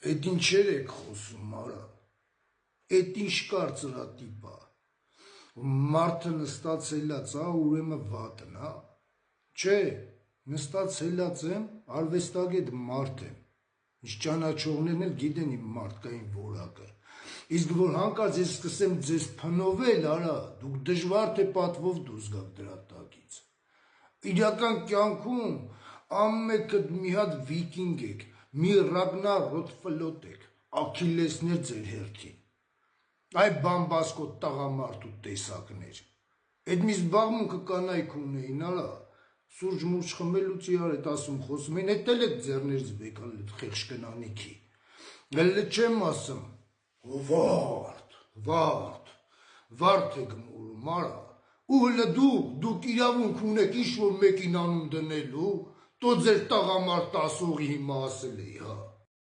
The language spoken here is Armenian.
Էդ ինչեր եք խոսում, արա, էդ ինչ կարծրատիպ ա, մարդը նստացելած ա, ուրեմն վատն ա, չէ, նստացելած եմ, արվեստագետ մարդ եմ, ինչ ճանաչողներն էլ գիտեն իմ մարդկային որակը, իսկ որ հանկարծ ես սկսեմ ձեզ փնովել, արա, դուք դժվար թե պատվով դուրս գաք դրա տակից, իրական կյանքում ամենքդ մի հատ վիկինգ եք, մի Ռագնար Ռոթֆլոտ եք, Աքիլեսներ ձեր հերթին, այ բամբասկոտ տղամարդու տեսակներ, էդ մի զբաղմունքը կանայք ունեին, արա, սուրճ մուրճ խմելուց իրար էդ ասում խոսում էին, էդ էլ էդ ձեռներից բեկալ էդ խեղճ կնանիքի, էլ չեմ ասում, վարդ եք մուրում, արա, ու հլը դուք իրավունք ունեք ինչ որ մեկին անուն դնելու, տո ձեր տղամարդ ասողի հիմա ասել էի, հա,